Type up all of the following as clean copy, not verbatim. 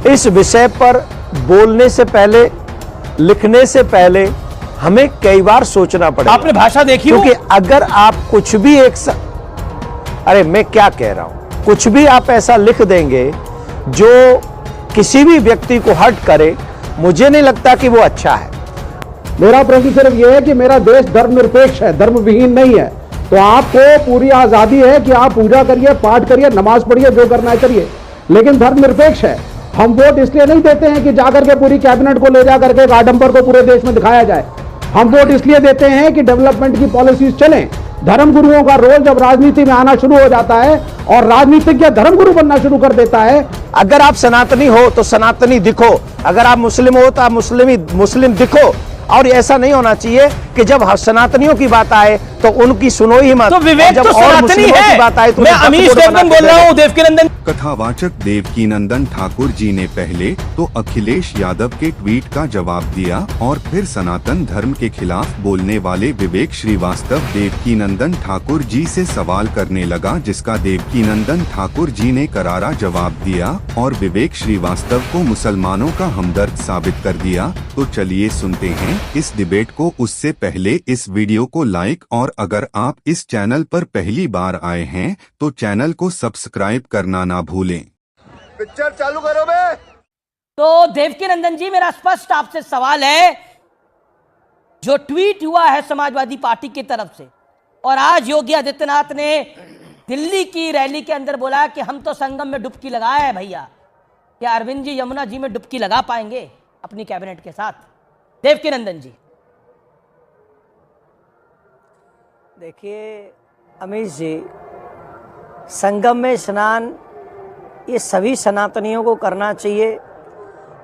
इस विषय पर बोलने से पहले, लिखने से पहले हमें कई बार सोचना पड़ेगा। आपने भाषा देखी हो? क्योंकि अगर आप कुछ भी अरे मैं क्या कह रहा हूं, कुछ भी आप ऐसा लिख देंगे जो किसी भी व्यक्ति को हर्ट करे, मुझे नहीं लगता कि वो अच्छा है। मेरा प्रश्न सिर्फ यह है कि मेरा देश धर्मनिरपेक्ष है, धर्म विहीन नहीं है। तो आपको पूरी आजादी है कि आप पूजा करिए, पाठ करिए, नमाज पढ़िए, जो करना है करिए, लेकिन धर्मनिरपेक्ष है। हम वोट इसलिए नहीं देते हैं कि जाकर के पूरी कैबिनेट को ले जाकर के आडंबर को पूरे देश में दिखाया जाए। हम वोट इसलिए देते हैं कि डेवलपमेंट की पॉलिसीज चलें। धर्मगुरुओं का रोल जब राजनीति में आना शुरू हो जाता है और राजनीतिज्ञ धर्मगुरु बनना शुरू कर देता है। अगर आप सनातनी हो तो सनातनी दिखो, अगर आप मुस्लिम हो तो आप मुस्लिम दिखो। और ऐसा नहीं होना चाहिए कि जब सनातनियों की बात आए तो उनकी सुनो ही मत। तो विवेक जब तो और सनातनी मुस्लिमों है। की बात आए तो मैं अमीश देवगन बोल रहा हूँ, देवकीनंदन। कथावाचक देवकीनंदन ठाकुर जी ने पहले तो अखिलेश यादव के ट्वीट का जवाब दिया और फिर सनातन धर्म के खिलाफ बोलने वाले विवेक श्रीवास्तव देवकीनंदन ठाकुर जी से सवाल करने लगा, जिसका देवकीनंदन ठाकुर जी ने करारा जवाब दिया और विवेक श्रीवास्तव को मुसलमानों का हमदर्द साबित कर दिया। तो चलिए सुनते हैं इस डिबेट को। उससे पहले इस वीडियो को लाइक और अगर आप इस चैनल पर पहली बार आए हैं तो चैनल को सब्सक्राइब करना ना भूलें। पिक्चर चालू करो बे। तो देवकीनंदन जी, मेरा स्पष्ट आपसे सवाल है, जो ट्वीट हुआ है समाजवादी पार्टी की तरफ से और आज योगी आदित्यनाथ ने दिल्ली की रैली के अंदर बोला कि हम तो संगम में डुबकी लगाए हैं भैया, क्या अरविंद जी यमुना जी में डुबकी लगा पाएंगे अपनी कैबिनेट के साथ? देवकीनंदन जी। देखिए अमीश जी, संगम में स्नान ये सभी सनातनियों को करना चाहिए।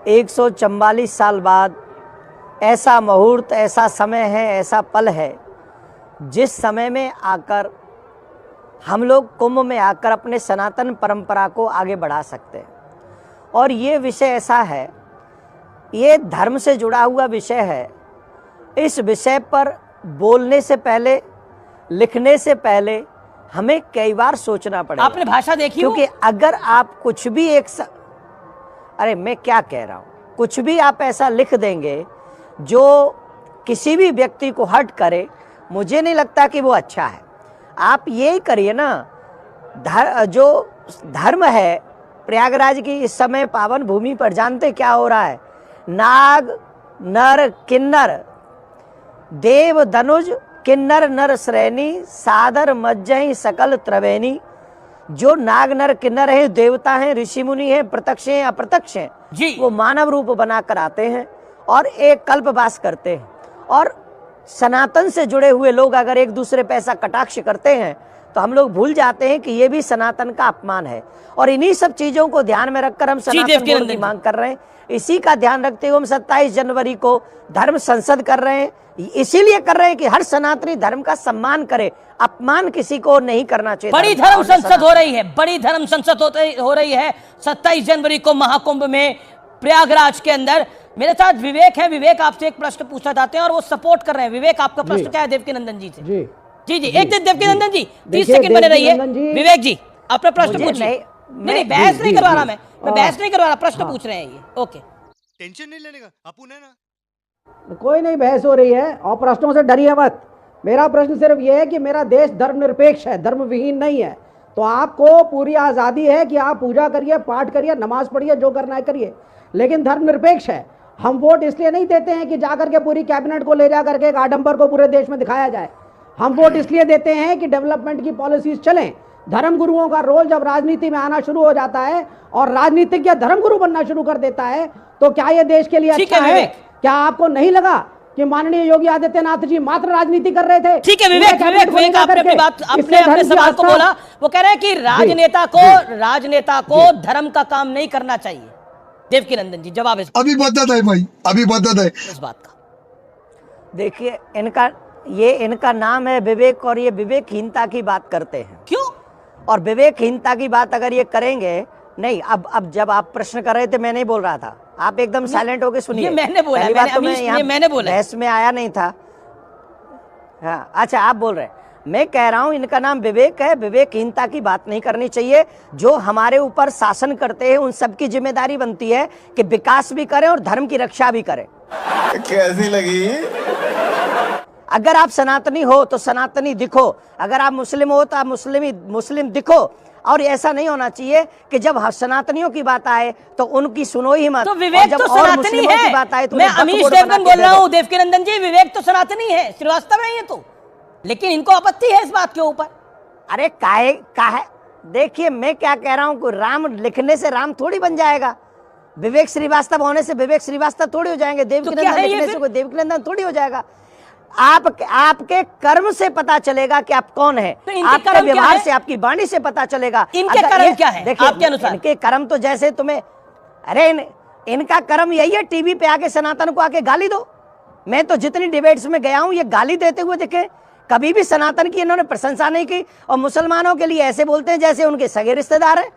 144 साल बाद ऐसा मुहूर्त, ऐसा समय है, ऐसा पल है जिस समय में आकर हम लोग कुंभ में आकर अपने सनातन परंपरा को आगे बढ़ा सकते हैं। और ये विषय ऐसा है, ये धर्म से जुड़ा हुआ विषय है। इस विषय पर बोलने से पहले, लिखने से पहले हमें कई बार सोचना पड़ेगा। आपने भाषा देखी हो? क्योंकि अगर आप कुछ भी अरे मैं क्या कह रहा हूँ, कुछ भी आप ऐसा लिख देंगे जो किसी भी व्यक्ति को हर्ट करे, मुझे नहीं लगता कि वो अच्छा है। आप यही करिए ना, जो धर्म है प्रयागराज की इस समय पावन भूमि पर जानते क्या हो रहा है? नाग नर किन्नर देव धनुज किन्नर नर श्रेणी सादर मज्जहि सकल त्रिवेणी। जो नाग नर किन्नर हैं, देवता हैं, ऋषि मुनि हैं, प्रत्यक्ष हैं अप्रत्यक्ष हैं जी, वो मानव रूप बनाकर आते हैं और एक कल्पवास करते हैं। और सनातन से जुड़े हुए लोग अगर एक दूसरे पे ऐसा कटाक्ष करते हैं तो हम लोग भूल जाते हैं कि ये भी सनातन का अपमान है। और इन्हीं सब चीजों को ध्यान में रखकर हम सनातन बोर्ड की मांग कर रहे हैं। इसी का ध्यान रखते हुए हम 27 जनवरी को धर्म संसद कर रहे हैं। इसीलिए कर रहे हैं कि हर सनातनी धर्म का सम्मान करे, अपमान किसी को नहीं करना चाहिए। बड़ी धर्म संसद हो रही है, बड़ी धर्म संसद हो रही है 27 जनवरी को महाकुंभ में प्रयागराज के अंदर। मेरे साथ विवेक है। विवेक, आपसे एक प्रश्न पूछना चाहते हैं और वो सपोर्ट कर रहे हैं। विवेक, आपका प्रश्न क्या है देवकीनंदन जी से? जी जी जी, एक दिन देवकीनंदन जी 30 सेकंड बने रहिए। विवेक जी, अपना प्रश्न पूछिए। नहीं, बहस नहीं करवा रहा मैं बहस नहीं करवा रहा, प्रश्न पूछ रहे हैं ये। ओके, टेंशन नहीं लेने का, अपुन है ना। कोई नहीं बहस हो रही है और प्रश्नों से डरिए मत। मेरा प्रश्न सिर्फ यह है कि मेरा देश धर्मनिरपेक्ष है, धर्म विहीन नहीं है। तो आपको पूरी आज़ादी है कि आप पूजा करिए, पाठ करिए, नमाज पढ़िए, जो करना है करिए, लेकिन धर्मनिरपेक्ष है। हम वोट इसलिए नहीं देते हैं कि जाकर के पूरी कैबिनेट को ले जाकर के आडंबर को पूरे देश में दिखाया जाए। हम वोट इसलिए देते हैं कि डेवलपमेंट की पॉलिसीज चलें। धर्मगुरुओं का रोल जब राजनीति में आना शुरू हो जाता है और राजनीतिज्ञ धर्मगुरु बनना शुरू कर देता है, तो क्या यह देश के लिए अच्छा है? क्या आपको नहीं लगा कि माननीय योगी आदित्यनाथ जी मात्र राजनीति कर रहे थे? ठीक है विवेक, आपने अपनी बात, अपने सवाल को बोला। वो कह रहे हैं कि राजनेता को धर्म का काम नहीं करना चाहिए। देवकीनंदन जी, जवाब इस अभी बदत है भाई, अभी बदत है इस बात का। देखिए, इनका नाम है विवेक और ये विवेकहीनता की बात करते हैं। क्यों? और विवेकहीनता की बात अगर ये करेंगे, नहीं, अब जब आप प्रश्न कर रहे थे मैं नहीं बोल रहा था, आप एकदम साइलेंट होके सुनिए। मैंने बोला, मैंने बोला, बहस में आया नहीं था। हाँ, अच्छा, आप बोल रहे हैं। मैं कह रहा हूं इनका नाम विवेक है। विवेकहीनता की बात नहीं करनी चाहिए। जो हमारे ऊपर शासन करते हैं उन सबकी जिम्मेदारी बनती है कि विकास भी करें और धर्म की रक्षा भी करें। कैसी लगी? अगर आप सनातनी हो तो सनातनी दिखो, अगर आप मुस्लिम हो तो आप मुस्लिम दिखो। और ऐसा नहीं होना चाहिए कि जब सनातनियों की बात आए तो उनकी सुनो ही मत। तो विवेक जब तो और सनातनी मुस्लिमों है। की बात आए तो मैं उन्हें अमीश बकबोर्ड देवगन बना के बोल दे रहा दो। हूं, देवकीनंदन जी विवेक तो सनातनी है, श्रीवास्तव है ये तो, लेकिन इनको आपत्ति है इस बात के ऊपर। अरे काहे देखिए मैं क्या कह रहा हूं कि राम लिखने से राम थोड़ी बन जाएगा, विवेक श्रीवास्तव होने से विवेक श्रीवास्तव थोड़ी हो जाएंगे, क्या देवकीनंदन है ये लिखने से फिर? कोई देवकीनंदन थोड़ी हो जाएगा। आपके कर्म से पता चलेगा कि आप कौन है, तो इनके आपके कर्म क्या व्यवहार है? से, आपकी वाणी से पता चलेगा। इनके अगर कर्म ये- क्या है देखिए, आपके अनुसार? इनके कर्म तो जैसे तुम्हें, अरे इनका कर्म यही है टीवी पे आके सनातन को आके गाली दो। मैं तो जितनी डिबेट्स में गया हूं ये गाली देते हुए दिखे, कभी भी सनातन की इन्होंने प्रशंसा नहीं की। और मुसलमानों के लिए ऐसे बोलते हैं जैसे उनके सगे रिश्तेदार हैं।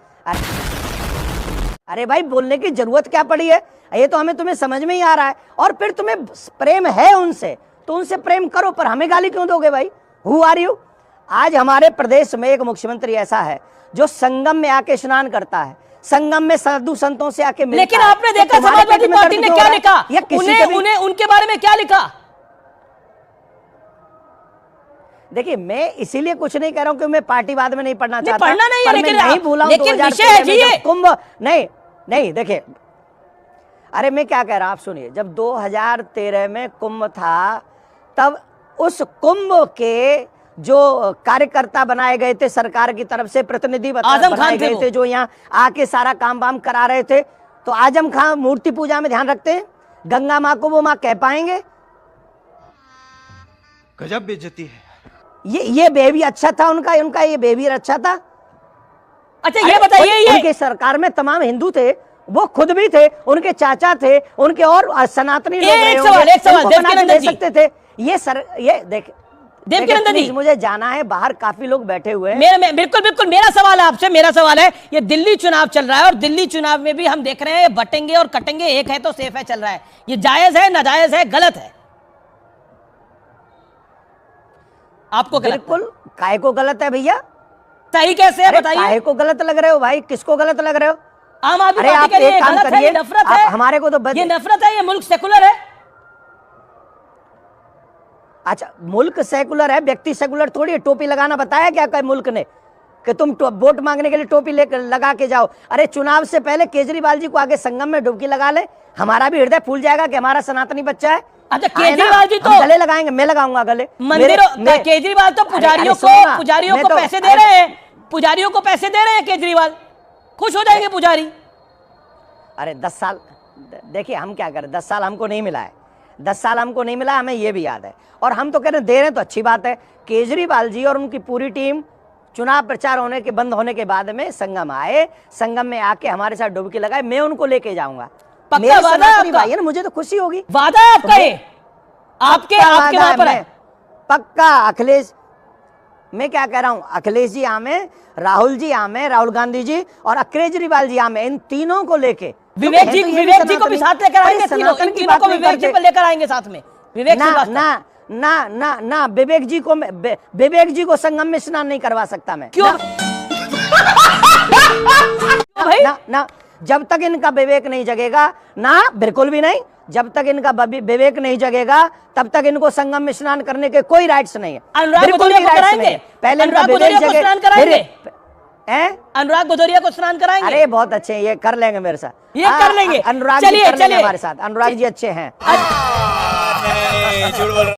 अरे भाई बोलने की जरूरत क्या पड़ी है? ये तो तुम्हें समझ में ही आ रहा है। और फिर तुम्हें प्रेम है उनसे तो उनसे प्रेम करो, पर हमें गाली क्यों दोगे भाई? Who are you? आज हमारे प्रदेश में एक मुख्यमंत्री ऐसा है जो संगम में आके स्नान करता है, संगम में साधु संतों से आके मिलता लेकिन है। आपने तो देखा तुम्हारे समाजवादी पेट में पार्टी दर्द ने क्यों क्या हो रहा है? लिखा, या किसी उन्हें के भी- उन्हें उनके बारे में क्या लिखा? देखिए मैं इसीलिए कुछ नहीं कह रहा हूं कि मैं पार्टीवाद में नहीं पढ़ना नहीं, चाहता, पढ़ना नहीं है, पर मैं लेकिन नहीं आप- भूला हूं लेकिन 2013 विषय है जी में जब ये। कुंभ नहीं देखिए, अरे मैं क्या कह रहा हूं आप सुनिए। जब 2013 में कुंभ था तब उस कुंभ के जो कार्यकर्ता बनाए गए थे सरकार की तरफ से, प्रतिनिधि आजम बनाए खान थे गए वो। थे जो यहाँ आके सारा काम वाम करा रहे थे, तो आजम खान मूर्ति पूजा में ध्यान रखते हैं, गंगा माँ को वो माँ कह पाएंगे? गजब बेइज्जती है। ये बेबी अच्छा था उनका ये बेबी अच्छा था। अच्छा अरे ये बताइए, ये उनके सरकार में तमाम हिंदू थे, वो खुद भी थे, उनके चाचा थे, उनके और सनातनी लोग रहे एक होंगे, सवाल उनको बना के देवकीनंदन दे जी। सकते थे। ये देख देवकीनंदन जी, प्लीज, मुझे जाना है, बाहर काफी लोग बैठे हुए हैं। बिल्कुल मेरा सवाल है आपसे, मेरा सवाल है, ये दिल्ली चुनाव चल रहा है और दिल्ली चुनाव में भी हम देख रहे हैं बटेंगे और कटेंगे, एक है तो सेफ है चल रहा है। ये जायज है, नाजायज है, गलत है? आपको क्या लगता है? बिल्कुल, काहे को गलत है भैया? सही कैसे है अरे बताइए? काहे को गलत लग रहे हो भाई? किसको गलत लग रहे हो? आम आदमी अरे पार्टी आप के लिए एक काम गलत है, ये करिए, नफरत आप है, हमारे को तो ये नफरत है, ये मुल्क सेकुलर है। अच्छा मुल्क सेकुलर है, व्यक्ति सेकुलर थोड़ी है। टोपी लगाना बताया क्या कहे मुल्क ने कि तुम वोट मांगने के लिए टोपी लेकर लगा के जाओ? अरे चुनाव से पहले केजरीवाल जी को आगे संगम में डुबकी लगा ले, हमारा भी हृदय फूल जाएगा कि हमारा सनातनी बच्चा है। अच्छा आए ना, केजरीवाल जी तो हम गले लगाएंगे, मैं लगाऊंगा गले। मंदिरों, केजरीवाल तो पुजारियों को पैसे दे रहे हैं, पुजारियों को पैसे दे रहे हैं केजरीवाल, खुश हो जाएंगे पुजारी। अरे 10 साल देखिए हम क्या करें, 10 साल हमको नहीं मिला है, 10 साल हमको नहीं मिला, हमें ये भी याद है। और हम तो कह रहे हैं दे रहे हैं तो अच्छी बात है। केजरीवाल जी और उनकी पूरी टीम चुनाव प्रचार बंद होने के बाद में संगम आए, संगम में आके हमारे साथ डुबकी लगाए, मैं उनको लेके जाऊंगा। पक्का मेरे वादा सनातनी आपका? भाई है ना, मुझे तो खुशी होगी। वादा है आपका ये? आपके वादा वहां पर है? मैं पक्का अखिलेश, मैं क्या कह रहा हूं, अखिलेश जी आमे, राहुल जी आमे, राहुल गांधी जी और केजरीवाल जी आमे, इन तीनों को लेके विवेक जी को भी साथ लेकर आएंगे, तीनों को विवेक जी को लेकर आएंगे साथ में। विवेक ना विवेक जी को संगम में स्नान नहीं करवा सकता मैं। क्यों भाई? ना जब तक इनका विवेक नहीं जगेगा ना, बिल्कुल भी नहीं, जब तक इनका विवेक नहीं जगेगा तब तक इनको संगम में स्नान करने के कोई राइट्स नहीं है। अनुराग बिल्कुल भदौरिया भी को rights कराएंगे? नहीं है। पहले इनका अनुराग विवेक भदौरिया को जगे, स्नान कराएंगे? अनुराग भदौरिया को स्नान कराएंगे? अरे बहुत अच्छे हैं, ये कर लेंगे मेरे साथ, ये कर लेंगे। अनुराग जी चलिए कर लेंगे हमारे साथ, अनुराग जी अच्छे हैं।